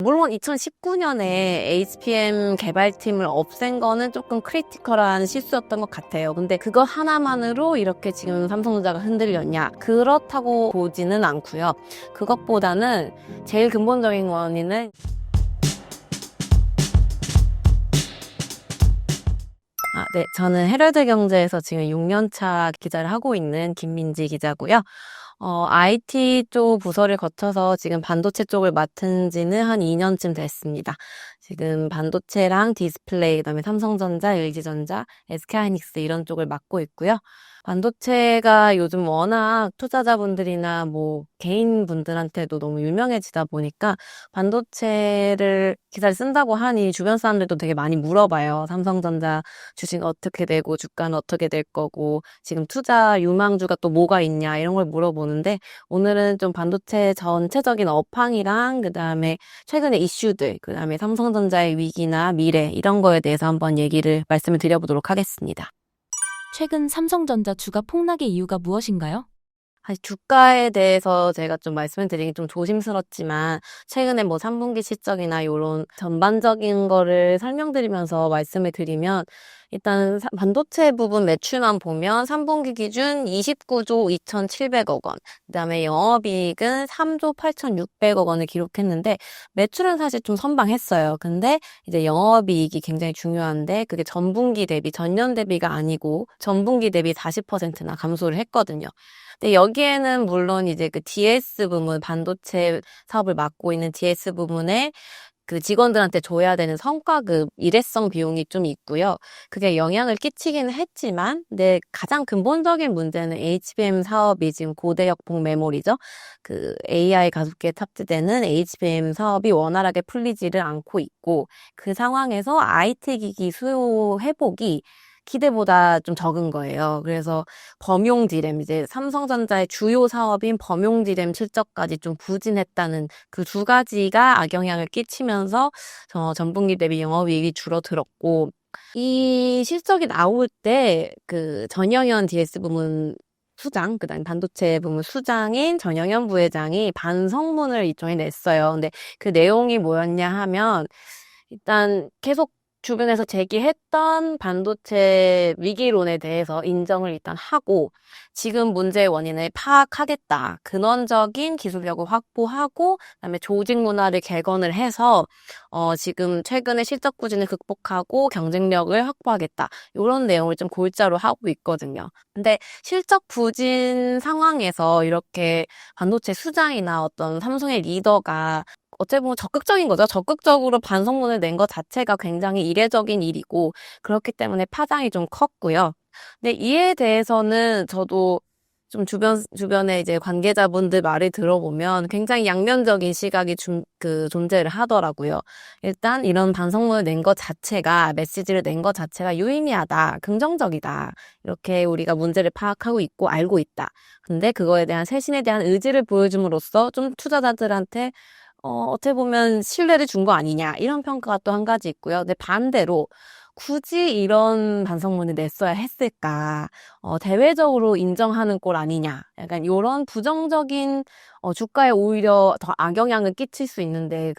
물론 2019년에 HBM 개발팀을 없앤 거는 조금 크리티컬한 실수였던 것 같아요. 근데 그거 하나만으로 이렇게 지금 삼성전자가 흔들렸냐? 그렇다고 보지는 않고요. 그것보다는 제일 근본적인 원인은 네. 저는 헤럴드 경제에서 지금 6년차 기자를 하고 있는 김민지 기자고요. IT 쪽 부서를 거쳐서 지금 반도체 쪽을 맡은 지는 한 2년쯤 됐습니다. 지금 반도체랑 디스플레이, 그다음에 삼성전자, LG전자, SK하이닉스 이런 쪽을 맡고 있고요. 반도체가 요즘 워낙 투자자분들이나 뭐 개인분들한테도 너무 유명해지다 보니까 반도체를 기사를 쓴다고 하니 주변 사람들도 되게 많이 물어봐요. 삼성전자 주식 어떻게 되고 주가는 어떻게 될 거고 지금 투자 유망주가 또 뭐가 있냐 이런 걸 물어보는데 오늘은 좀 반도체 전체적인 업황이랑 그다음에 최근의 이슈들 그다음에 삼성전자의 위기나 미래 이런 거에 대해서 한번 말씀을 드려보도록 하겠습니다. 최근 삼성전자 주가 폭락의 이유가 무엇인가요? 사실 주가에 대해서 제가 좀 말씀을 드리기 좀 조심스럽지만 최근에 뭐 3분기 실적이나 요런 전반적인 거를 설명드리면서 말씀을 드리면 일단 반도체 부분 매출만 보면 3분기 기준 29조 2,700억 원, 그다음에 영업이익은 3조 8,600억 원을 기록했는데 매출은 사실 좀 선방했어요. 근데 이제 영업이익이 굉장히 중요한데 그게 전분기 대비, 전년 대비가 아니고 전분기 대비 40%나 감소를 했거든요. 근데 여기에는 물론 이제 그 DS 부문, 반도체 사업을 맡고 있는 DS 부문에 그 직원들한테 줘야 되는 성과급, 일회성 비용이 좀 있고요. 그게 영향을 끼치기는 했지만, 근데 가장 근본적인 문제는 HBM 사업이 지금 고대역폭 메모리죠. 그 AI 가속기에 탑재되는 HBM 사업이 원활하게 풀리지를 않고 있고, 그 상황에서 IT 기기 수요 회복이 기대보다 좀 적은 거예요. 그래서 범용 디램, 이제 삼성전자의 주요 사업인 범용 디램 실적까지 좀 부진했다는 그 두 가지가 악영향을 끼치면서 전분기 대비 영업이익이 줄어들었고, 이 실적이 나올 때 그 전영현 DS 부문 수장, 그다음 반도체 부문 수장인 전영현 부회장이 반성문을 일종의 냈어요. 근데 그 내용이 뭐였냐 하면 일단 계속 주변에서 제기했던 반도체 위기론에 대해서 인정을 일단 하고 지금 문제의 원인을 파악하겠다. 근원적인 기술력을 확보하고 그다음에 조직 문화를 개선을 해서 지금 최근에 실적 부진을 극복하고 경쟁력을 확보하겠다. 이런 내용을 좀 골자로 하고 있거든요. 근데 실적 부진 상황에서 이렇게 반도체 수장이나 어떤 삼성의 리더가 어찌 보면 적극적인 거죠. 적극적으로 반성문을 낸 것 자체가 굉장히 이례적인 일이고 그렇기 때문에 파장이 좀 컸고요. 근데 이에 대해서는 저도 좀 주변에 이제 관계자분들 말을 들어보면 굉장히 양면적인 시각이 존재를 하더라고요. 일단 이런 반성문을 낸 것 자체가, 메시지를 낸 것 자체가 유의미하다, 긍정적이다. 이렇게 우리가 문제를 파악하고 있고 알고 있다. 근데 그거에 대한 쇄신에 대한 의지를 보여줌으로써 좀 투자자들한테 어떻게 보면 신뢰를 준 거 아니냐 이런 평가가 또 한 가지 있고요. 근데 반대로 굳이 이런 반성문을 냈어야 했을까? 대외적으로 인정하는 꼴 아니냐? 약간 이런 부정적인 주가에 오히려 더 악영향을 끼칠 수 있는데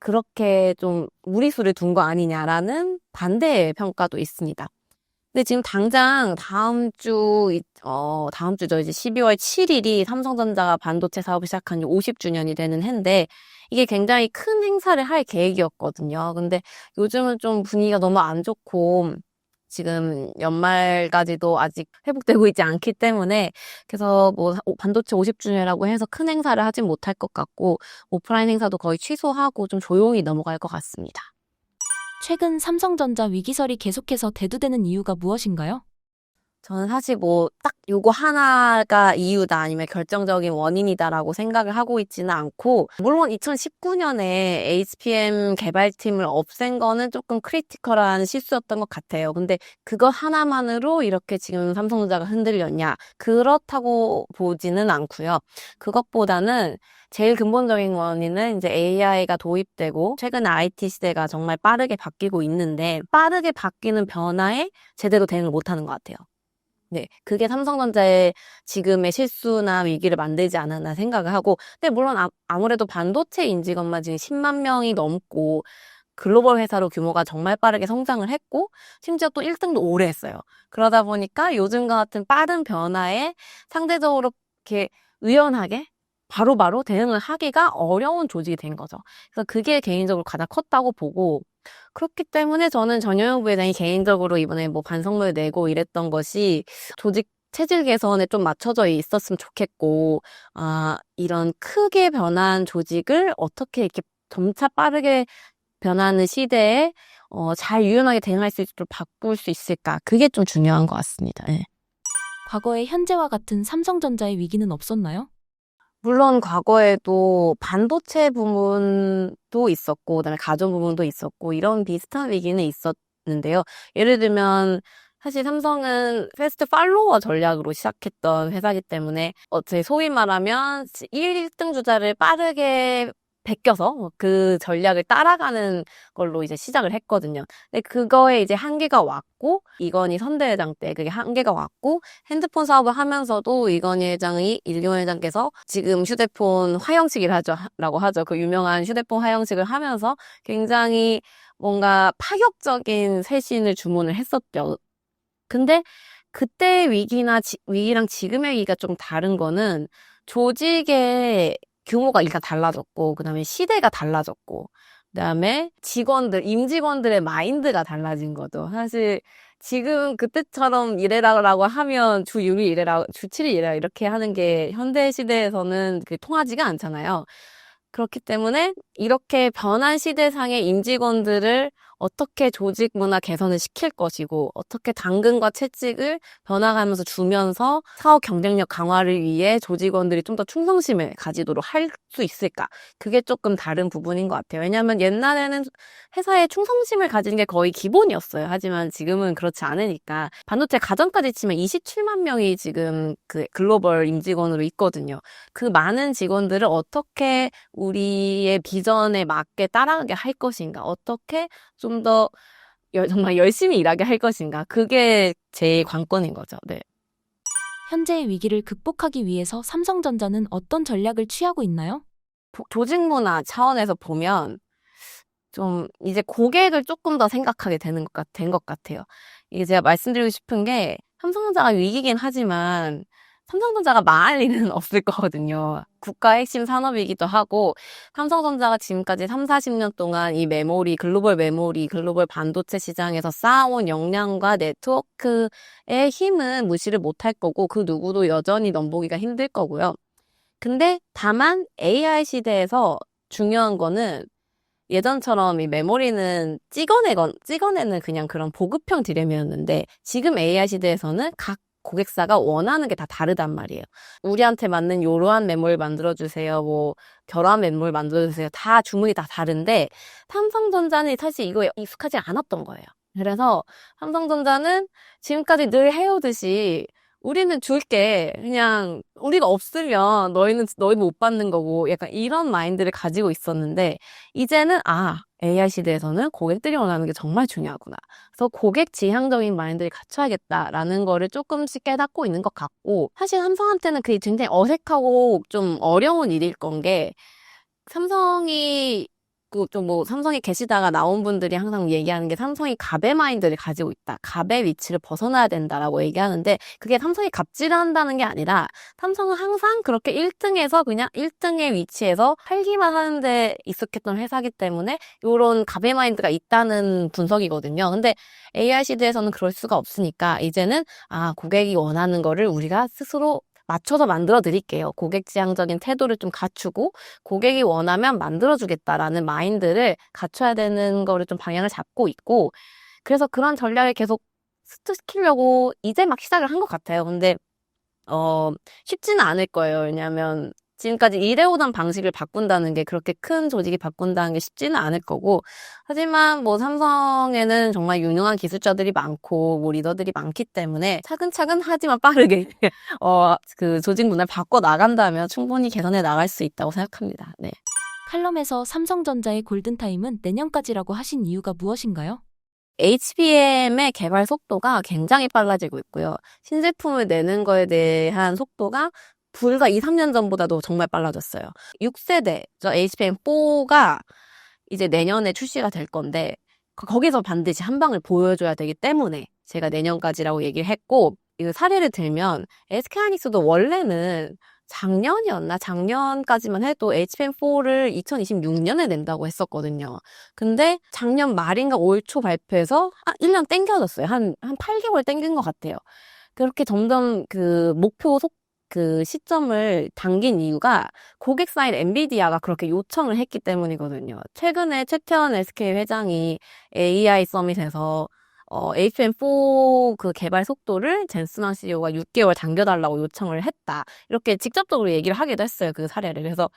그렇게 좀 무리수를 둔 거 아니냐라는 반대의 평가도 있습니다. 근데 지금 당장 다음 주죠. 이제 12월 7일이 삼성전자가 반도체 사업을 시작한 지 50주년이 되는 해인데, 이게 굉장히 큰 행사를 할 계획이었거든요. 근데 요즘은 좀 분위기가 너무 안 좋고, 지금 연말까지도 아직 회복되고 있지 않기 때문에, 그래서 뭐 반도체 50주년이라고 해서 큰 행사를 하진 못할 것 같고, 오프라인 행사도 거의 취소하고 좀 조용히 넘어갈 것 같습니다. 최근 삼성전자 위기설이 계속해서 대두되는 이유가 무엇인가요? 저는 사실 뭐 딱 요거 하나가 이유다 아니면 결정적인 원인이다라고 생각을 하고 있지는 않고 물론 2019년에 HBM 개발팀을 없앤 거는 조금 크리티컬한 실수였던 것 같아요. 근데 그거 하나만으로 이렇게 지금 삼성전자가 흔들렸냐? 그렇다고 보지는 않고요. 그것보다는 제일 근본적인 원인은 이제 AI가 도입되고 최근에 IT 시대가 정말 빠르게 바뀌고 있는데 빠르게 바뀌는 변화에 제대로 대응을 못하는 것 같아요. 네, 그게 삼성전자의 지금의 실수나 위기를 만들지 않았나 생각을 하고, 근데 물론 아무래도 반도체 인직원만 지금 10만 명이 넘고, 글로벌 회사로 규모가 정말 빠르게 성장을 했고, 심지어 또 1등도 오래 했어요. 그러다 보니까 요즘과 같은 빠른 변화에 상대적으로 이렇게 유연하게 바로바로 대응을 하기가 어려운 조직이 된 거죠. 그래서 그게 개인적으로 가장 컸다고 보고, 그렇기 때문에 저는 전효영 부회장이 개인적으로 이번에 뭐 반성문을 내고 이랬던 것이 조직 체질 개선에 좀 맞춰져 있었으면 좋겠고, 이런 크게 변한 조직을 어떻게 이렇게 점차 빠르게 변하는 시대에 잘 유연하게 대응할 수 있도록 바꿀 수 있을까? 그게 좀 중요한 것 같습니다. 예. 과거에 현재와 같은 삼성전자의 위기는 없었나요? 물론 과거에도 반도체 부문도 있었고, 그다음에 가전 부문도 있었고, 이런 비슷한 위기는 있었는데요. 예를 들면, 사실 삼성은 패스트 팔로워 전략으로 시작했던 회사이기 때문에, 제 소위 말하면 1등 주자를 빠르게 베껴서 그 전략을 따라가는 걸로 이제 시작을 했거든요. 근데 그거에 이제 한계가 왔고, 이건희 선대회장 때 그게 한계가 왔고, 핸드폰 사업을 하면서도 이건희 회장이 일본 회장께서 지금 휴대폰 화형식이라고 하죠. 그 유명한 휴대폰 화형식을 하면서 굉장히 뭔가 파격적인 쇄신을 주문을 했었죠. 근데 그때의 위기랑 지금의 위기가 좀 다른 거는 조직의 규모가 일단 달라졌고, 그 다음에 시대가 달라졌고, 그 다음에 임직원들의 마인드가 달라진 거죠. 사실 지금 그때처럼 이래라고 하면 주 6일 이래라, 주 7일 이래라 이렇게 하는 게 현대 시대에서는 통하지가 않잖아요. 그렇기 때문에 이렇게 변한 시대상의 임직원들을 어떻게 조직 문화 개선을 시킬 것이고, 어떻게 당근과 채찍을 변화가면서 주면서 사업 경쟁력 강화를 위해 조직원들이 좀 더 충성심을 가지도록 할 수 있을까? 그게 조금 다른 부분인 것 같아요. 왜냐하면 옛날에는 회사에 충성심을 가지는 게 거의 기본이었어요. 하지만 지금은 그렇지 않으니까. 반도체 가전까지 치면 27만 명이 지금 그 글로벌 임직원으로 있거든요. 그 많은 직원들을 어떻게 우리의 비전에 맞게 따라가게 할 것인가? 어떻게 좀 더 정말 열심히 일하게 할 것인가? 그게 제일 관건인 거죠. 네. 현재의 위기를 극복하기 위해서 삼성전자는 어떤 전략을 취하고 있나요? 조직 문화 차원에서 보면 좀 이제 고객을 조금 더 생각하게 된 것 같아요. 이게 제가 말씀드리고 싶은 게 삼성전자가 위기긴 하지만 삼성전자가 망할 일은 없을 거거든요. 국가 핵심 산업이기도 하고 삼성전자가 지금까지 3, 40년 동안 이 글로벌 반도체 시장에서 쌓아온 역량과 네트워크의 힘은 무시를 못할 거고 그 누구도 여전히 넘보기가 힘들 거고요. 근데 다만 AI 시대에서 중요한 거는 예전처럼 이 메모리는 찍어내는 그냥 그런 보급형 디램이었는데 지금 AI 시대에서는 각 고객사가 원하는 게 다 다르단 말이에요. 우리한테 맞는 요러한 메모리 만들어주세요. 뭐 결합 메모리 만들어주세요. 다 주문이 다 다른데 삼성전자는 사실 이거에 익숙하지 않았던 거예요. 그래서 삼성전자는 지금까지 늘 해오듯이 우리는 줄게. 그냥 우리가 없으면 너희 못 받는 거고 약간 이런 마인드를 가지고 있었는데 이제는 AI 시대에서는 고객들이 원하는 게 정말 중요하구나. 그래서 고객 지향적인 마인드를 갖춰야겠다라는 거를 조금씩 깨닫고 있는 것 같고 사실 삼성한테는 그게 굉장히 어색하고 좀 어려운 일일 건 게 삼성이 삼성에 계시다가 나온 분들이 항상 얘기하는 게 삼성이 갑의 마인드를 가지고 있다. 갑의 위치를 벗어나야 된다라고 얘기하는데 그게 삼성이 갑질을 한다는 게 아니라 삼성은 항상 그렇게 1등에서 그냥 1등의 위치에서 팔기만 하는데 익숙했던 회사기 때문에 이런 갑의 마인드가 있다는 분석이거든요. 근데 AI 시대에서는 그럴 수가 없으니까 이제는 고객이 원하는 거를 우리가 스스로 맞춰서 만들어 드릴게요. 고객 지향적인 태도를 좀 갖추고 고객이 원하면 만들어주겠다라는 마인드를 갖춰야 되는 거를 좀 방향을 잡고 있고 그래서 그런 전략을 계속 스트시키려고 이제 막 시작을 한 것 같아요. 근데 쉽지는 않을 거예요. 왜냐하면 지금까지 일해오던 방식을 바꾼다는 게 그렇게 큰 조직이 바꾼다는 게 쉽지는 않을 거고 하지만 뭐 삼성에는 정말 유능한 기술자들이 많고 뭐 리더들이 많기 때문에 차근차근 하지만 빠르게 그 조직 문화를 바꿔 나간다면 충분히 개선해 나갈 수 있다고 생각합니다. 네. 칼럼에서 삼성전자의 골든타임은 내년까지라고 하신 이유가 무엇인가요? HBM의 개발 속도가 굉장히 빨라지고 있고요. 신제품을 내는 거에 대한 속도가 불과 2, 3년 전보다도 정말 빨라졌어요. 6세대, 저 HBM4가 이제 내년에 출시가 될 건데, 거기서 반드시 한 방을 보여줘야 되기 때문에 제가 내년까지라고 얘기를 했고, 이 사례를 들면 SK하이닉스도 원래는 작년이었나? 작년까지만 해도 HBM4를 2026년에 낸다고 했었거든요. 근데 작년 말인가 올 초 발표해서 1년 땡겨졌어요. 한 8개월 땡긴 것 같아요. 그렇게 점점 그 시점을 당긴 이유가 고객 사인 엔비디아가 그렇게 요청을 했기 때문이거든요. 최근에 최태원 SK 회장이 AI 서밋에서 HBM4 그 개발 속도를 젠슨왕 CEO가 6개월 당겨달라고 요청을 했다. 이렇게 직접적으로 얘기를 하기도 했어요. 그 사례를. 그래서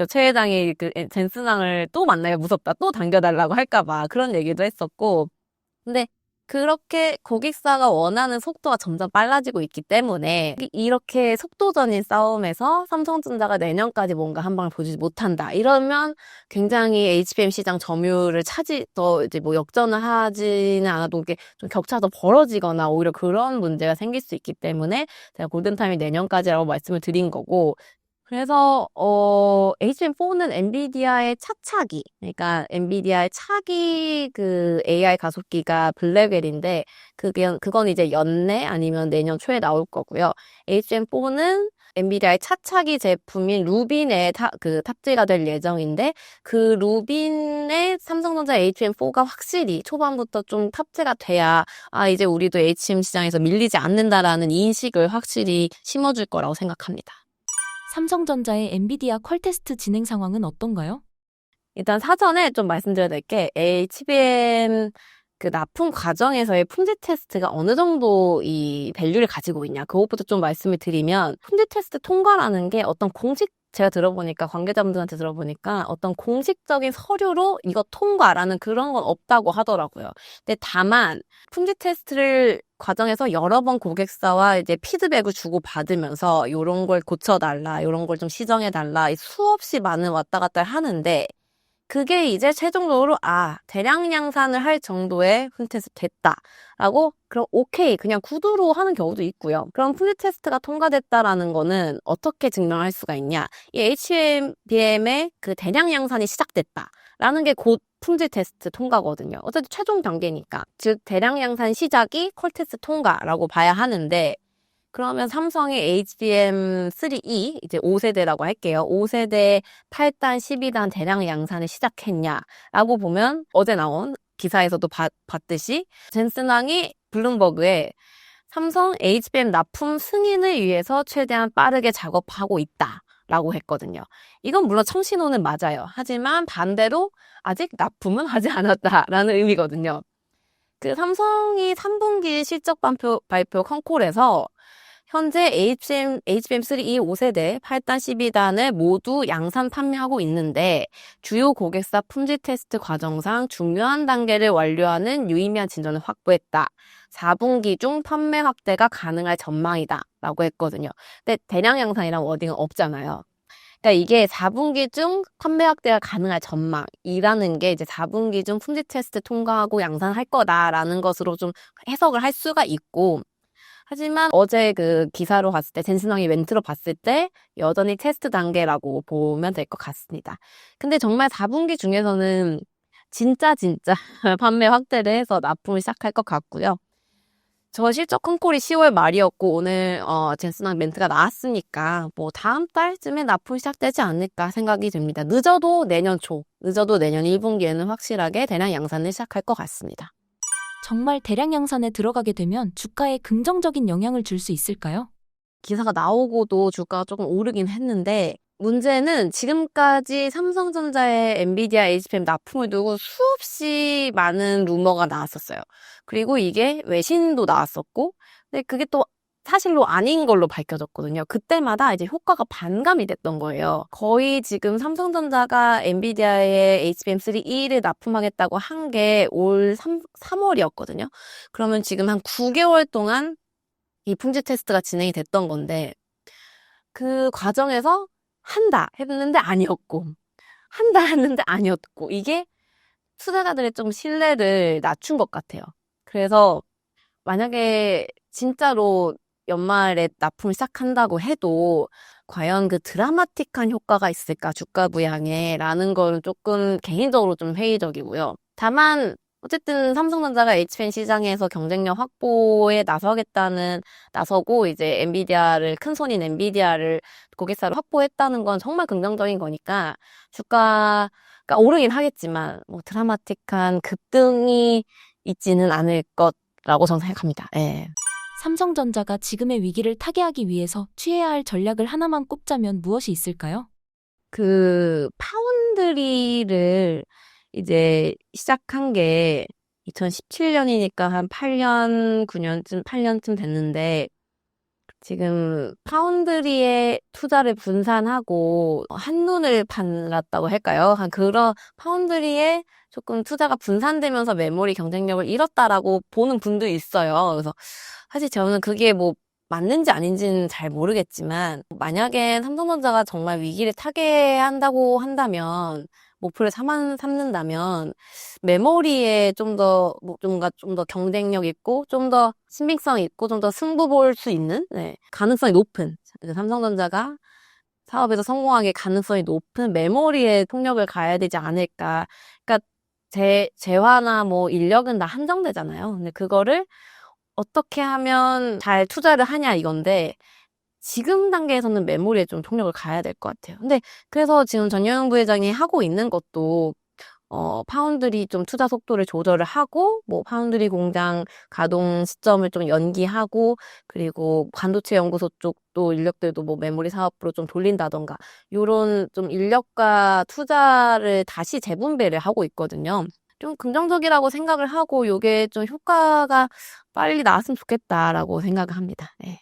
최 회장이 그 젠슨왕을 또 만나요. 무섭다. 또 당겨달라고 할까봐 그런 얘기도 했었고. 근데 그렇게 고객사가 원하는 속도가 점점 빨라지고 있기 때문에 이렇게 속도전인 싸움에서 삼성전자가 내년까지 뭔가 한 방을 보지 못한다. 이러면 굉장히 HBM 시장 점유율을 더 이제 뭐 역전을 하지는 않아도 이게 좀 격차가 더 벌어지거나 오히려 그런 문제가 생길 수 있기 때문에 제가 골든타임이 내년까지라고 말씀을 드린 거고, 그래서 HBM4는 엔비디아의 차차기, 그러니까 엔비디아의 차기 그 AI 가속기가 블랙웰인데 그건 이제 연내 아니면 내년 초에 나올 거고요. HBM4는 엔비디아의 차차기 제품인 루빈에 탑재가 될 예정인데, 그 루빈에 삼성전자 HBM4가 확실히 초반부터 좀 탑재가 돼야 이제 우리도 HBM 시장에서 밀리지 않는다라는 인식을 확실히 심어줄 거라고 생각합니다. 삼성전자의 엔비디아 퀄 테스트 진행 상황은 어떤가요? 일단 사전에 좀 말씀드려야 될 게 HBM 그 납품 과정에서의 품질 테스트가 어느 정도 이 밸류를 가지고 있냐, 그것부터 좀 말씀을 드리면, 품질 테스트 통과라는 게 제가 관계자분들한테 들어보니까 어떤 공식적인 서류로 이거 통과라는 그런 건 없다고 하더라고요. 근데 다만 품질 테스트를 과정에서 여러 번 고객사와 이제 피드백을 주고 받으면서 요런 걸 고쳐달라, 요런 걸 좀 시정해달라, 수없이 많은 왔다 갔다 하는데, 그게 이제 최종적으로 대량 양산을 할 정도의 품질 테스트 됐다라고, 그럼 오케이 그냥 구두로 하는 경우도 있고요. 그럼 품질 테스트가 통과됐다라는 거는 어떻게 증명할 수가 있냐? 이 HBM의 그 대량 양산이 시작됐다라는 게 곧 품질 테스트 통과거든요. 어쨌든 최종 단계니까. 즉 대량 양산 시작이 퀄 테스트 통과라고 봐야 하는데, 그러면 삼성의 HBM3E, 이제 5세대라고 할게요. 5세대 8단, 12단 대량 양산을 시작했냐라고 보면, 어제 나온 기사에서도 봤듯이 젠슨왕이 블룸버그에 삼성 HBM 납품 승인을 위해서 최대한 빠르게 작업하고 있다라고 했거든요. 이건 물론 청신호는 맞아요. 하지만 반대로 아직 납품은 하지 않았다라는 의미거든요. 그 삼성이 3분기 실적 발표 컨콜에서 현재 HBM3E 5세대 8단, 12단을 모두 양산 판매하고 있는데, 주요 고객사 품질 테스트 과정상 중요한 단계를 완료하는 유의미한 진전을 확보했다. 4분기 중 판매 확대가 가능할 전망이다 라고 했거든요. 근데 대량 양산이란 워딩은 없잖아요. 그러니까 이게 4분기 중 판매 확대가 가능할 전망이라는 게 이제 4분기 중 품질 테스트 통과하고 양산할 거다라는 것으로 좀 해석을 할 수가 있고, 하지만 어제 그 기사로 봤을 때, 젠슨왕이 멘트로 봤을 때 여전히 테스트 단계라고 보면 될 것 같습니다. 근데 정말 4분기 중에서는 진짜 판매 확대를 해서 납품을 시작할 것 같고요. 저 실적 컨콜이 10월 말이었고, 오늘 젠슨왕 멘트가 나왔으니까 뭐 다음 달쯤에 납품 시작되지 않을까 생각이 듭니다. 늦어도 내년 1분기에는 확실하게 대량 양산을 시작할 것 같습니다. 정말 대량 양산에 들어가게 되면 주가에 긍정적인 영향을 줄 수 있을까요? 기사가 나오고도 주가가 조금 오르긴 했는데, 문제는 지금까지 삼성전자의 엔비디아 HBM 납품을 두고 수없이 많은 루머가 나왔었어요. 그리고 이게 외신도 나왔었고, 근데 그게 또 사실로 아닌 걸로 밝혀졌거든요. 그때마다 이제 효과가 반감이 됐던 거예요. 거의 지금 삼성전자가 엔비디아의 HBM3E를 납품하겠다고 한 게 올 3월이었거든요. 그러면 지금 한 9개월 동안 이 품질 테스트가 진행이 됐던 건데, 그 과정에서 한다 했는데 아니었고, 이게 투자자들의 좀 신뢰를 낮춘 것 같아요. 그래서 만약에 진짜로 연말에 납품을 시작한다고 해도 과연 그 드라마틱한 효과가 있을까 주가 부양에 라는 거는 조금 개인적으로 좀 회의적이고요. 다만 어쨌든 삼성전자가 HBM 시장에서 경쟁력 확보에 나서고 이제 엔비디아를 큰 손인 엔비디아를 고객사로 확보했다는 건 정말 긍정적인 거니까 주가가 오르긴 하겠지만 뭐 드라마틱한 급등이 있지는 않을 것라고 저는 생각합니다. 예. 삼성전자가 지금의 위기를 타개하기 위해서 취해야 할 전략을 하나만 꼽자면 무엇이 있을까요? 그 파운드리를 이제 시작한 게 2017년이니까 한 8년쯤 됐는데 지금 파운드리에 투자를 분산하고 한눈을 팔았다고 할까요? 한 그런 파운드리에 조금 투자가 분산되면서 메모리 경쟁력을 잃었다라고 보는 분도 있어요. 그래서 사실 저는 그게 뭐 맞는지 아닌지는 잘 모르겠지만 만약에 삼성전자가 정말 위기를 타개한다고 한다면 목표를 삼는다면 메모리에 좀 더 경쟁력 있고 좀 더 신빙성 있고 좀 더 승부 볼 수 있는 가능성이 높은 삼성전자가 사업에서 성공하게 가능성이 높은 메모리에 총력을 가야 되지 않을까. 그러니까 재화나 뭐 인력은 다 한정되잖아요. 근데 그거를 어떻게 하면 잘 투자를 하냐 이건데 지금 단계에서는 메모리에 좀 총력을 가야 될 것 같아요. 근데 그래서 지금 전영용 부회장이 하고 있는 것도 파운드리 좀 투자 속도를 조절을 하고, 뭐, 파운드리 공장 가동 시점을 좀 연기하고, 그리고 반도체 연구소 쪽도 인력들도 뭐 메모리 사업으로 좀 돌린다던가, 요런 좀 인력과 투자를 다시 재분배를 하고 있거든요. 좀 긍정적이라고 생각을 하고, 요게 좀 효과가 빨리 나왔으면 좋겠다라고 생각을 합니다. 네.